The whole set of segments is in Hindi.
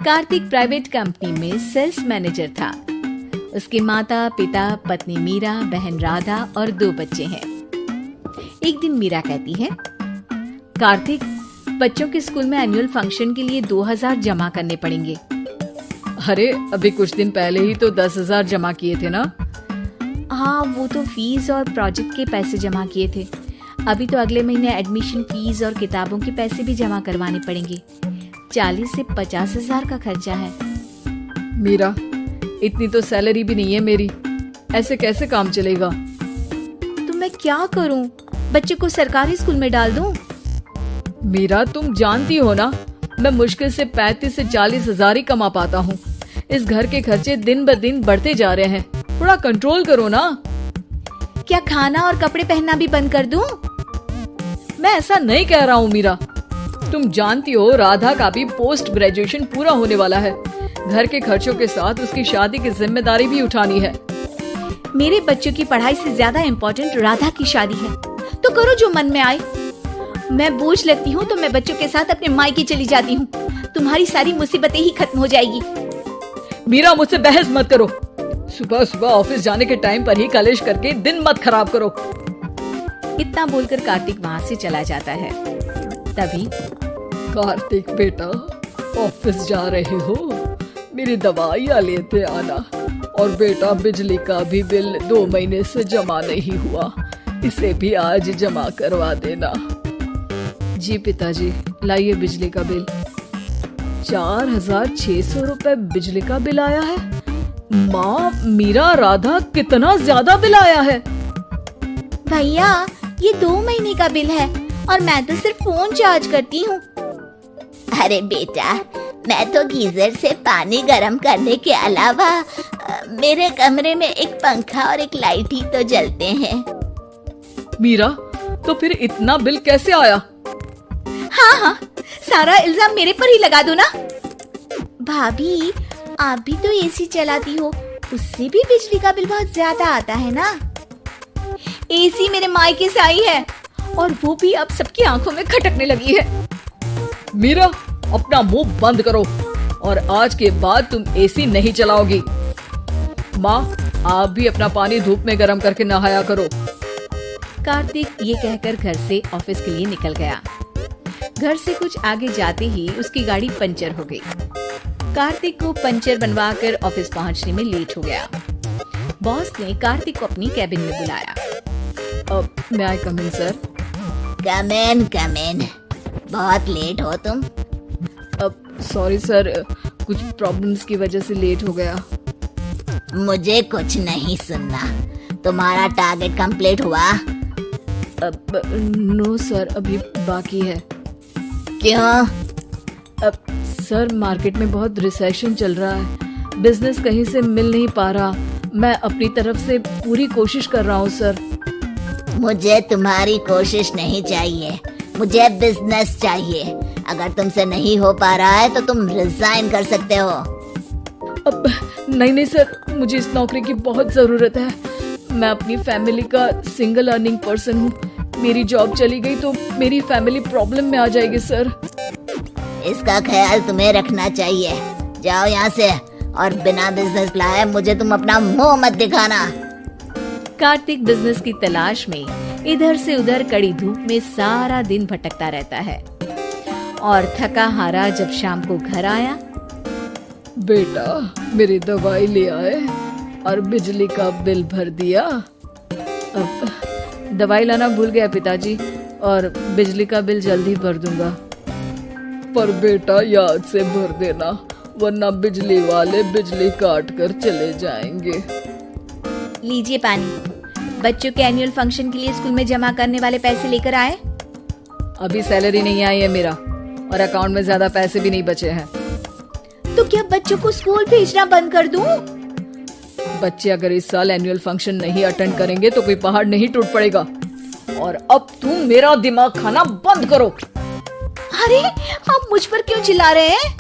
कार्तिक प्राइवेट कंपनी में सेल्स मैनेजर था। उसके माता पिता, पत्नी मीरा, बहन राधा और 2 बच्चे हैं। एक दिन मीरा कहती है, कार्तिक, बच्चों के स्कूल में एनुअल फंक्शन के लिए 2000 जमा करने पड़ेंगे। अरे अभी कुछ दिन पहले ही तो 10,000 जमा किए थे ना। हाँ, वो तो फीस और प्रोजेक्ट के पैसे जमा किए थे। अभी तो अगले महीने एडमिशन फीस और किताबों के पैसे भी जमा करवाने पड़ेंगे। 40 से 50,000 का खर्चा है। मीरा, इतनी तो सैलरी भी नहीं है मेरी, ऐसे कैसे काम चलेगा? तो मैं क्या करूं? बच्चे को सरकारी स्कूल में डाल दूं? मीरा, तुम जानती हो ना, मैं मुश्किल से 35 से 40,000 ही कमा पाता हूँ। इस घर के खर्चे दिन ब दिन बढ़ते जा रहे हैं, थोड़ा कंट्रोल करो ना। क्या खाना और कपड़े पहनना भी बंद कर दूं? मैं ऐसा नहीं कह रहा हूँ मीरा। तुम जानती हो राधा का भी पोस्ट ग्रेजुएशन पूरा होने वाला है। घर के खर्चों के साथ उसकी शादी की जिम्मेदारी भी उठानी है। मेरे बच्चों की पढ़ाई से ज्यादा इम्पोर्टेंट राधा की शादी है। तो करो जो मन में आए। मैं बोझ लगती हूँ तो मैं बच्चों के साथ अपने मायके चली जाती हूँ। तुम्हारी सारी मुसीबतें ही खत्म हो जाएगी। मीरा, मुझसे बहस मत करो। सुबह सुबह ऑफिस जाने के टाइम पर ही कलेश करके दिन मत खराब करो। इतना बोलकर कार्तिक वहाँ से चला जाता है। तभी, कार्तिक बेटा, ऑफिस जा रहे हो? मेरी दवाइयाँ लेते आना। और बेटा, बिजली का भी बिल 2 महीने से जमा नहीं हुआ, इसे भी आज जमा करवा देना। जी पिताजी, लाइए बिजली का बिल। 4,600 रुपए बिजली का बिल आया है। माँ, मीरा, राधा, कितना ज्यादा बिल आया है। भैया, ये 2 महीने का बिल है और मैं तो सिर्फ फोन चार्ज करती हूँ। अरे बेटा, मैं तो गीजर से पानी गर्म करने के अलावा मेरे कमरे में एक पंखा और एक लाइट ही तो जलते हैं। मीरा, तो फिर इतना बिल कैसे आया? हाँ, सारा इल्जाम मेरे पर ही लगा दो ना। भाभी, आप भी तो एसी चलाती हो, उससे भी बिजली का बिल बहुत ज्यादा आता है ना। एसी मेरे मायके से आई है और वो भी अब सबकी आंखों में खटकने लगी है। मीरा, अपना मुंह बंद करो और आज के बाद तुम एसी नहीं चलाओगी। माँ, आप भी अपना पानी धूप में गर्म करके नहाया करो। कार्तिक ये कहकर घर से ऑफिस के लिए निकल गया। घर से कुछ आगे जाते ही उसकी गाड़ी पंचर हो गई। कार्तिक को पंचर बनवाकर ऑफिस पहुंचने में लेट हो गया। बॉस ने कार्तिक को अपनी कैबिन में बुलाया। May I come in, sir? कम इन। बहुत लेट हो तुम। सॉरी सर, कुछ प्रॉब्लम्स की वजह से लेट हो गया। मुझे कुछ नहीं सुनना। तुम्हारा टारगेट कंप्लीट हुआ? नो सर, अभी बाकी है। क्यों? सर, मार्केट में बहुत रिसेशन चल रहा है, बिजनेस कहीं से मिल नहीं पा रहा। मैं अपनी तरफ से पूरी कोशिश कर रहा हूँ सर। मुझे तुम्हारी कोशिश नहीं चाहिए, मुझे बिजनेस चाहिए। अगर तुमसे नहीं हो पा रहा है तो तुम रिजाइन कर सकते हो। नहीं सर, मुझे इस नौकरी की बहुत जरूरत है। मैं अपनी फैमिली का सिंगल अर्निंग पर्सन हूँ। मेरी जॉब चली गई तो मेरी फैमिली प्रॉब्लम में आ जाएगी सर। इसका ख्याल तुम्हें रखना चाहिए। जाओ यहाँ से और बिना बिजनेस लाए मुझे तुम अपना मुंह मत दिखाना। कार्तिक बिजनेस की तलाश में इधर से उधर कड़ी धूप में सारा दिन भटकता रहता है और थका हारा जब शाम को घर आया। बेटा, मेरी दवाई ले आए और बिजली का बिल भर दिया। दवाई लाना भूल गया पिताजी, और बिजली का बिल जल्दी भर दूंगा। पर बेटा, याद से भर देना, वरना बिजली वाले बिजली काट कर चले जाएंगे। लीजिए पानी। बच्चों के एनुअल फंक्शन के लिए स्कूल में जमा करने वाले पैसे लेकर आए? अभी सैलरी नहीं आई है मेरा, और अकाउंट में ज्यादा पैसे भी नहीं बचे हैं। तो क्या बच्चों को स्कूल भेजना बंद कर दूं? बच्चे अगर इस साल एनुअल फंक्शन नहीं अटेंड करेंगे तो कोई पहाड़ नहीं टूट पड़ेगा। और अब तुम मेरा दिमाग खाना बंद करो। अरे, आप मुझ पर क्यों चिल्ला रहे हैं?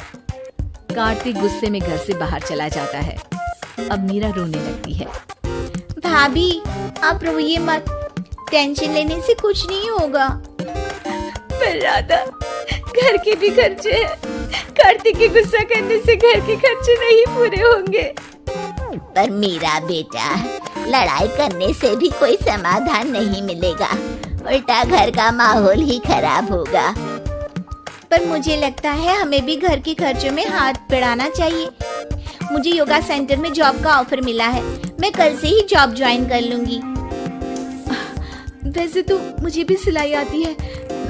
कार्तिक गुस्से में घर से बाहर चला जाता है। अब मीरा रोने लगती है। भाभी, आप रोइए मत, टेंशन लेने से कुछ नहीं होगा। पर राधा, घर के भी खर्चे हैं, कार्तिक के गुस्सा करने से घर के खर्चे नहीं पूरे होंगे। पर मीरा बेटा, लड़ाई करने से भी कोई समाधान नहीं मिलेगा, उल्टा घर का माहौल ही खराब होगा। पर मुझे लगता है हमें भी घर के खर्चों में हाथ बढ़ाना चाहिए। मुझे योगा सेंटर में जॉब का ऑफर मिला है, मैं कल से ही जॉब ज्वाइन कर लूंगी। वैसे तो मुझे भी सिलाई आती है,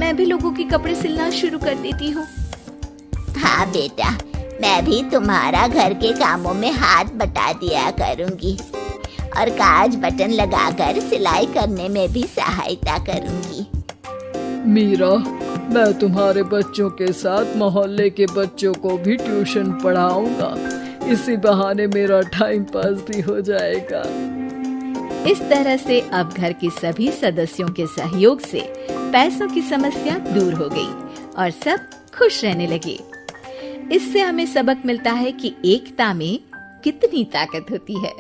मैं भी लोगों के कपड़े सिलना शुरू कर देती हूँ। हाँ बेटा, मैं भी तुम्हारा घर के कामों में हाथ बटा दिया करूंगी और काज बटन लगाकर सिलाई करने में भी सहायता करूंगी। मीरा, मैं तुम्हारे बच्चों के साथ मोहल्ले के बच्चों को भी ट्यूशन पढ़ाऊंगा। इसी बहाने मेरा टाइम पास भी हो जाएगा। इस तरह से अब घर के सभी सदस्यों के सहयोग से पैसों की समस्या दूर हो गई और सब खुश रहने लगे। इससे हमें सबक मिलता है कि एकता में कितनी ताकत होती है।